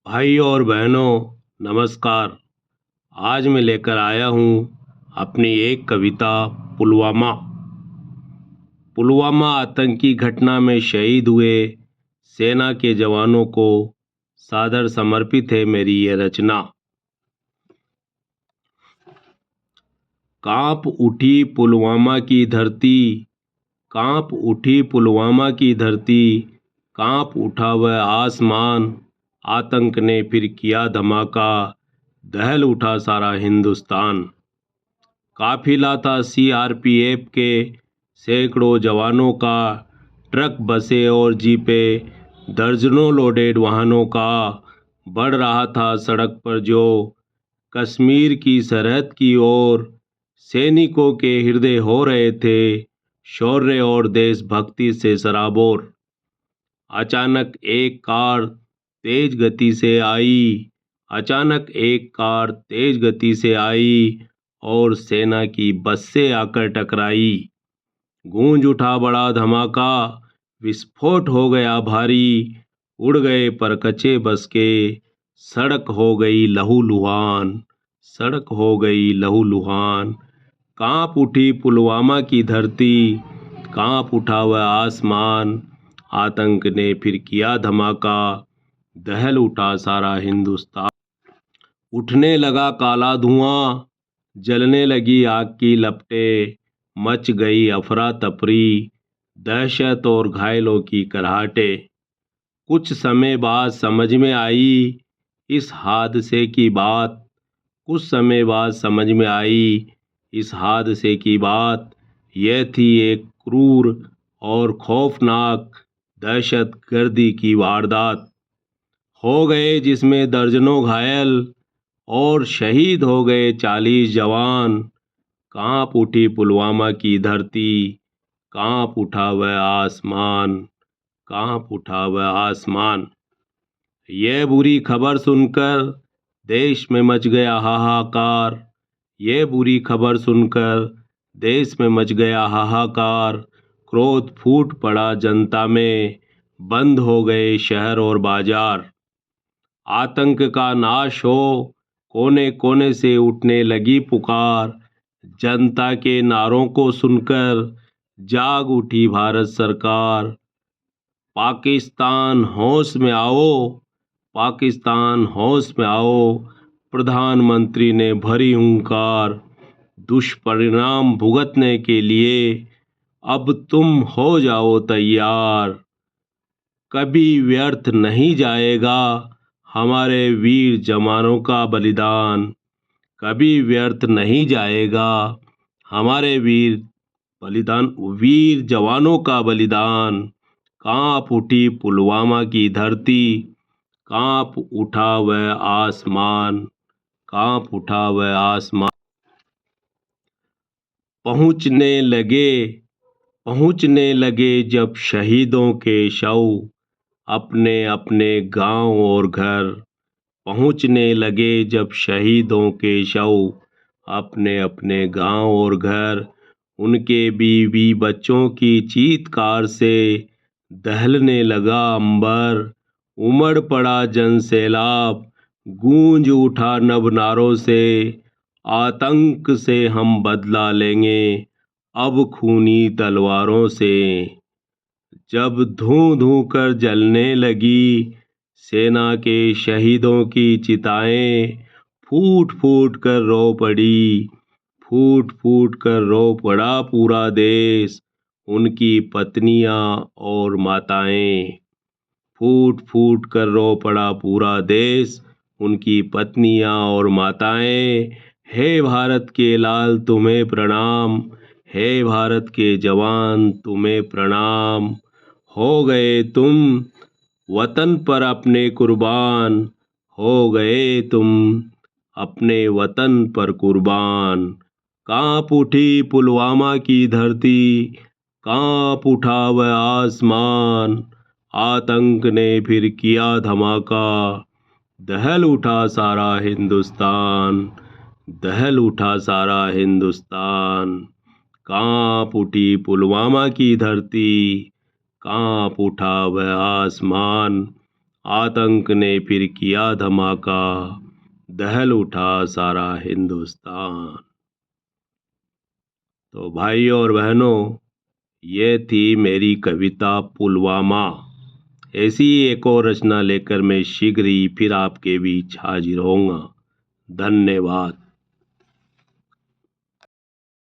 भाई और बहनों, नमस्कार। आज मैं लेकर आया हूँ अपनी एक कविता। पुलवामा। पुलवामा आतंकी घटना में शहीद हुए सेना के जवानों को सादर समर्पित है मेरी ये रचना। कांप उठी पुलवामा की धरती, कांप उठी पुलवामा की धरती, कांप उठा वह आसमान। आतंक ने फिर किया धमाका, दहल उठा सारा हिंदुस्तान। काफिला था सीआरपीएफ के सैकड़ों जवानों का, ट्रक बसें और जीपे दर्जनों लोडेड वाहनों का। बढ़ रहा था सड़क पर जो कश्मीर की सरहद की ओर। सैनिकों के हृदय हो रहे थे शौर्य और देशभक्ति से सराबोर। अचानक एक कार तेज गति से आई, अचानक एक कार तेज गति से आई और सेना की बस से आकर टकराई। गूंज उठा बड़ा धमाका, विस्फोट हो गया भारी। उड़ गए परखचे बस के, सड़क हो गई लहूलुहान, सड़क हो गई लहूलुहान। कांप उठी पुलवामा की धरती, कांप उठा वह आसमान। आतंक ने फिर किया धमाका, दहल उठा सारा हिंदुस्तान। उठने लगा काला धुआं, जलने लगी आग की लपटें। मच गई अफरा तफरी, दहशत और घायलों की कराहटे। कुछ समय बाद समझ में आई इस हादसे की बात, कुछ समय बाद समझ में आई इस हादसे की बात। यह थी एक क्रूर और खौफनाक दहशतगर्दी की वारदात। हो गए जिसमें दर्जनों घायल और शहीद हो गए 40 जवान। कांप उठी पुलवामा की धरती, कांप उठा वह आसमान, कांप उठा वह आसमान। यह बुरी खबर सुनकर देश में मच गया हाहाकार, यह बुरी खबर सुनकर देश में मच गया हाहाकार। क्रोध फूट पड़ा जनता में, बंद हो गए शहर और बाजार। आतंक का नाश हो, कोने कोने से उठने लगी पुकार। जनता के नारों को सुनकर जाग उठी भारत सरकार। पाकिस्तान होश में आओ, पाकिस्तान होश में आओ। प्रधानमंत्री ने भरी हुंकार, दुष्परिणाम भुगतने के लिए अब तुम हो जाओ तैयार। कभी व्यर्थ नहीं जाएगा हमारे वीर जवानों का बलिदान, कभी व्यर्थ नहीं जाएगा हमारे वीर जवानों का बलिदान। कांप उठी पुलवामा की धरती, कांप उठा वह आसमान, कांप उठा वह आसमान। पहुँचने लगे पहुँचने लगे जब शहीदों के शव अपने अपने गांव और घर। पहुँचने लगे जब शहीदों के शव अपने अपने गांव और घर। उनके बीवी बच्चों की चीत्कार से दहलने लगा अंबर। उमड़ पड़ा जन सैलाब, गूंज उठा नभ नारों से। आतंक से हम बदला लेंगे अब खूनी तलवारों से। जब धूं धूं कर जलने लगी सेना के शहीदों की चिताएं, फूट फूट कर रो पड़ी, फूट फूट कर रो पड़ा पूरा देश। उनकी पत्नियां और माताएं, फूट फूट कर रो पड़ा पूरा देश। उनकी पत्नियां और माताएं। हे भारत के लाल तुम्हें प्रणाम, हे भारत के जवान तुम्हें प्रणाम। हो गए तुम वतन पर अपने कुर्बान, हो गए तुम अपने वतन पर कुर्बान। कांप उठी पुलवामा की धरती, कांप उठा वह आसमान। आतंक ने फिर किया धमाका, दहल उठा सारा हिंदुस्तान, दहल उठा सारा हिंदुस्तान। कांप उठी पुलवामा की धरती, कांप उठा वह आसमान। आतंक ने फिर किया धमाका, दहल उठा सारा हिंदुस्तान। तो भाइयों और बहनों, ये थी मेरी कविता पुलवामा। ऐसी ही एक और रचना लेकर मैं शीघ्र ही फिर आपके बीच हाजिर होऊंगा। धन्यवाद।